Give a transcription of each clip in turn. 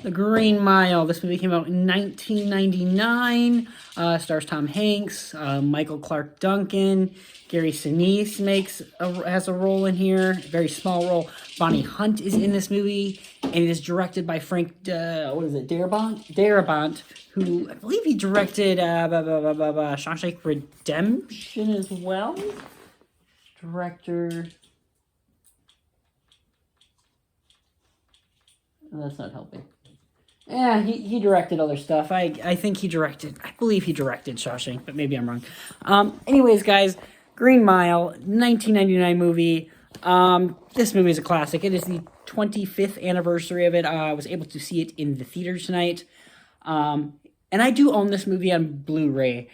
The Green Mile. This movie came out in 1999. Stars Tom Hanks, Michael Clark Duncan, Gary Sinise has a role in here, very small role. Bonnie Hunt is in this movie, and it is directed by Frank, Darabont, who I believe he directed Shawshank Redemption as well. Director. Oh, that's not helping. Yeah, he directed other stuff. I believe he directed Shawshank, but maybe I'm wrong. Anyways, guys, Green Mile, 1999 movie. This movie is a classic. It is the 25th anniversary of it. I was able to see it in the theater tonight. And I do own this movie on Blu-ray.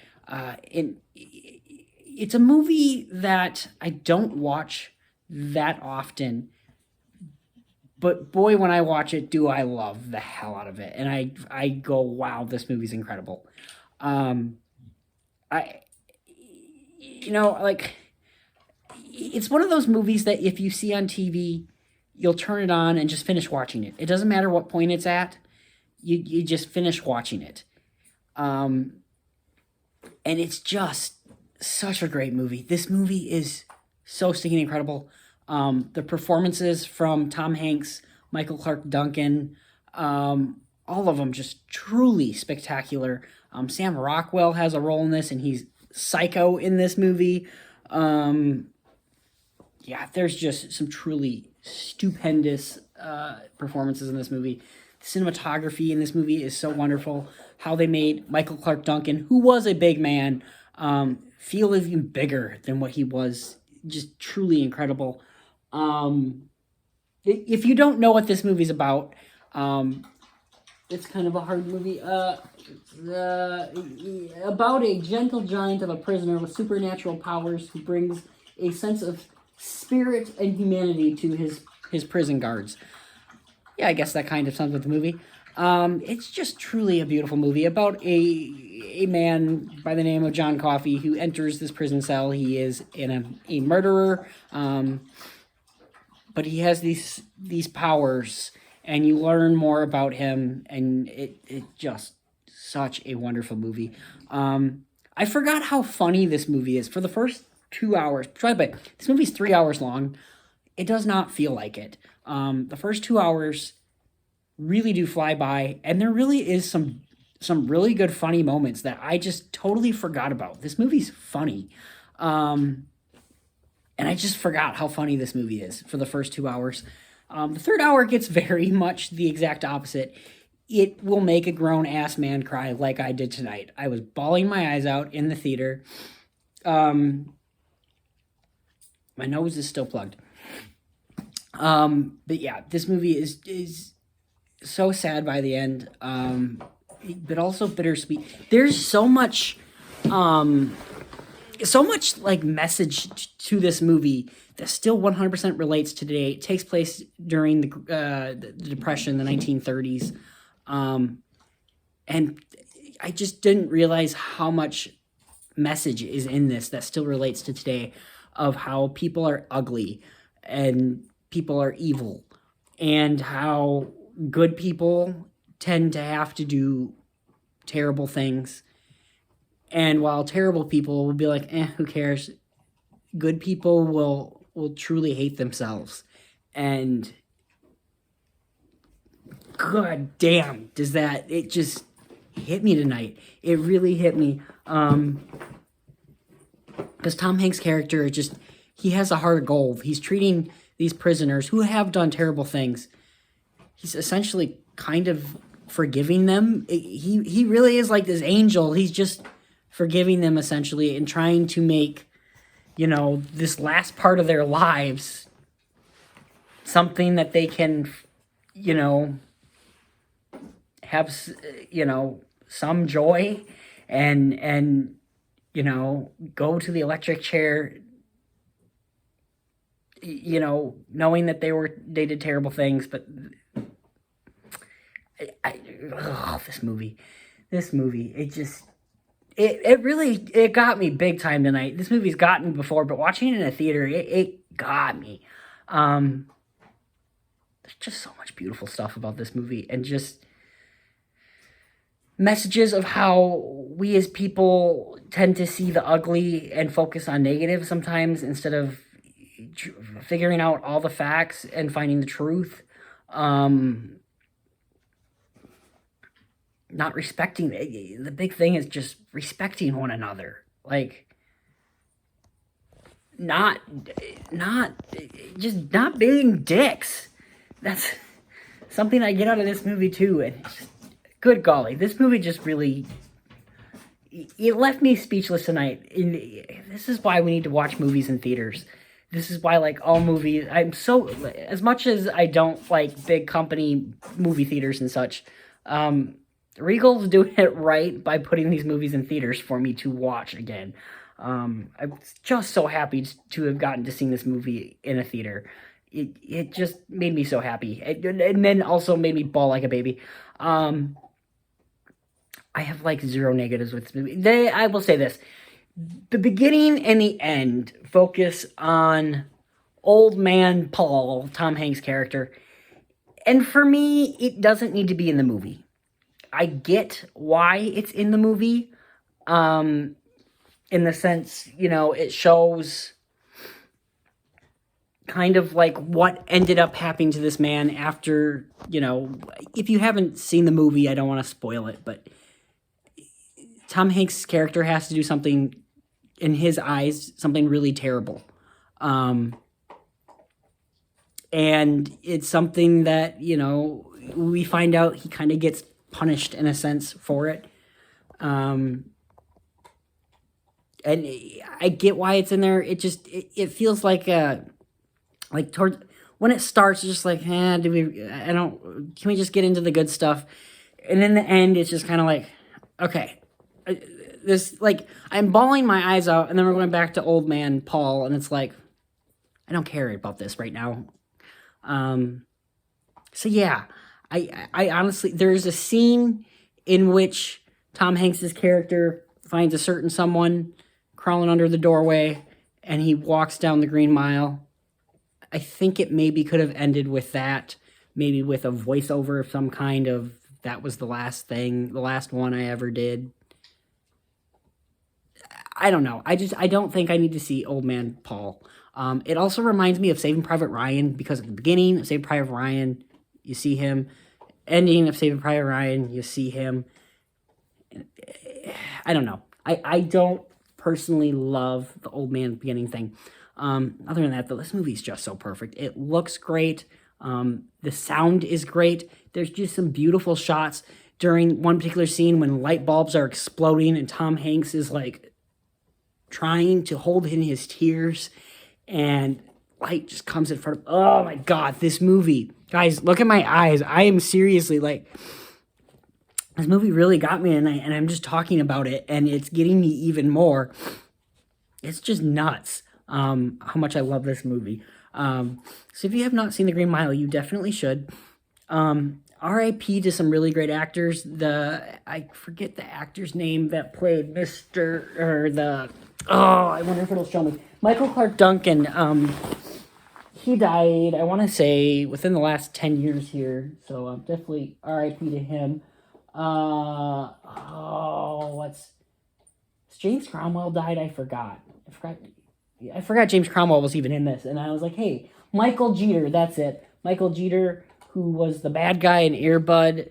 It's a movie that I don't watch that often. But boy, when I watch it, do I love the hell out of it. And I go, wow, this movie's incredible. It's one of those movies that if you see on TV, you'll turn it on and just finish watching it. It doesn't matter what point it's at. You just finish watching it. And it's just such a great movie. This movie is so stinking incredible. The performances from Tom Hanks, Michael Clark Duncan, all of them just truly spectacular. Sam Rockwell has a role in this, and he's Psycho in this movie. There's just some truly stupendous performances in this movie. The cinematography in this movie is so wonderful. How they made Michael Clark Duncan, who was a big man, feel even bigger than what he was. Just truly incredible. If you don't know what this movie's about, it's kind of a hard movie. About a gentle giant of a prisoner with supernatural powers who brings a sense of spirit and humanity to his prison guards. Yeah, I guess that kind of sums up the movie. It's just truly a beautiful movie about a man by the name of John Coffey who enters this prison cell. He is a murderer, but he has these powers, and you learn more about him, and it's just such a wonderful movie. I forgot how funny this movie is. For the first 2 hours, this movie's 3 hours long. It does not feel like it. The first 2 hours really do fly by, and there really is some really good funny moments that I just totally forgot about. This movie's funny. And I just forgot how funny this movie is for the first 2 hours. The third hour gets very much the exact opposite. It will make a grown-ass man cry like I did tonight. I was bawling my eyes out in the theater. My nose is still plugged. But yeah, this movie is so sad by the end, but also bittersweet. There's so much like message to this movie that still 100% relates to today. It takes place during the Depression, the 1930s. And I just didn't realize how much message is in this that still relates to today, of how people are ugly and people are evil, and how good people tend to have to do terrible things. And while terrible people will be like, who cares? Good people will truly hate themselves. And god damn, it just hit me tonight. It really hit me. Because Tom Hanks' character, he has a heart of gold. He's treating these prisoners who have done terrible things. He's essentially kind of forgiving them. He really is like this angel. He's just forgiving them essentially and trying to make, this last part of their lives something that they can, have, some joy and go to the electric chair, knowing that they did terrible things. But this movie, it really got me big time tonight. This movie's gotten me before, but watching it in a theater, it got me. There's just so much beautiful stuff about this movie, and just messages of how we as people tend to see the ugly and focus on negative sometimes instead of figuring out all the facts and finding the truth. Not respecting, the big thing is just respecting one another. Like, not being dicks. That's something I get out of this movie too. And just, good golly, this movie just really, it left me speechless tonight. This is why we need to watch movies in theaters. This is why, like, all movies, as much as I don't like big company movie theaters and such, Regal's doing it right by putting these movies in theaters for me to watch again. I'm just so happy to have gotten to see this movie in a theater. It just made me so happy. And then also made me bawl like a baby. I have, like, zero negatives with this movie. I will say this. The beginning and the end focus on Old Man Paul, Tom Hanks' character. And for me, it doesn't need to be in the movie. I get why it's in the movie, in the sense, it shows kind of like what ended up happening to this man after, if you haven't seen the movie, I don't want to spoil it, but Tom Hanks' character has to do something, in his eyes, something really terrible. And it's something that, we find out he kind of gets punished in a sense for it. And I get why it's in there. It feels like towards when it starts, it's just like, can we just get into the good stuff? And in the end, it's just kind of like, okay, I'm bawling my eyes out, and then we're going back to Old Man Paul, and it's like, I don't care about this right now. So yeah, I honestly, there's a scene in which Tom Hanks' character finds a certain someone crawling under the doorway, and he walks down the Green Mile. I think it maybe could have ended with that, maybe with a voiceover of some kind of, that was the last one I ever did. I don't know. I don't think I need to see Old Man Paul. It also reminds me of Saving Private Ryan, because at the beginning of Saving Private Ryan, you see him. Ending of Saving Private Ryan, you see him. I don't know. I don't personally love the old man beginning thing. Other than that, though, this movie is just so perfect. It looks great. The sound is great. There's just some beautiful shots during one particular scene when light bulbs are exploding and Tom Hanks is like trying to hold in his tears and light just comes in front of, oh my God, this movie. Guys, look at my eyes. I am seriously like, this movie really got me, and I'm just talking about it, and it's getting me even more. It's just nuts how much I love this movie. So if you have not seen The Green Mile, you definitely should. R.I.P. to some really great actors. I forget the actor's name that played I wonder if it'll show me. Michael Clarke Duncan. He died, I want to say, within the last 10 years here. So definitely R.I.P. to him. James Cromwell died? I forgot James Cromwell was even in this, and I was like, hey, Michael Jeter, that's it. Michael Jeter, who was the bad guy in Air Bud,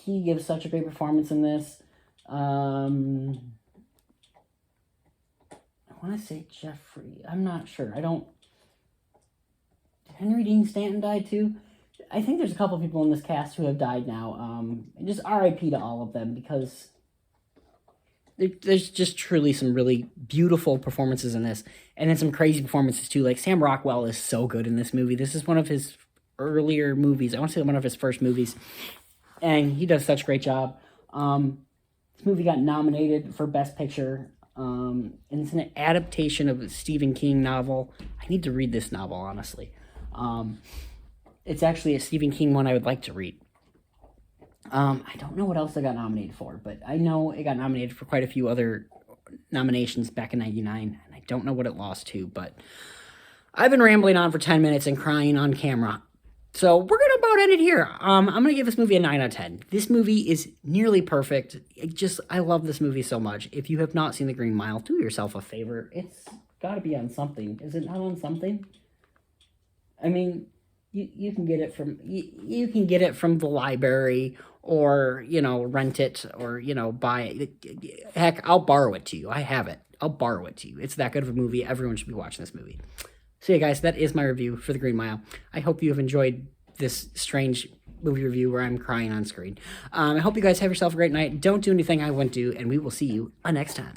he gives such a great performance in this. I want to say Jeffrey, I'm not sure, did Henry Dean Stanton die too? I think there's a couple people in this cast who have died now. Just R.I.P. to all of them, because there's just truly some really beautiful performances in this, and then some crazy performances too. Like Sam Rockwell is so good in this movie. This is one of his earlier movies. I want to say one of his first movies, and he does such a great job. This movie got nominated for Best Picture, and it's an adaptation of a Stephen King novel. I need to read this novel, honestly. It's actually a Stephen King one I would like to read. I don't know what else it got nominated for, but I know it got nominated for quite a few other nominations back in 1999, and I don't know what it lost to, but I've been rambling on for 10 minutes and crying on camera. So we're going to about end it here. I'm gonna give this movie a 9 out of 10. This movie is nearly perfect. I love this movie so much. If you have not seen The Green Mile, do yourself a favor. It's got to be on something. Is it not on something? I mean, you can get it from you can get it from the library, or rent it, or buy it. Heck, I'll borrow it to you. I have it. I'll borrow it to you. It's that good of a movie. Everyone should be watching this movie. So yeah, guys, that is my review for The Green Mile. I hope you have enjoyed this strange movie review where I'm crying on screen. I hope you guys have yourself a great night. Don't do anything I wouldn't do, and we will see you next time.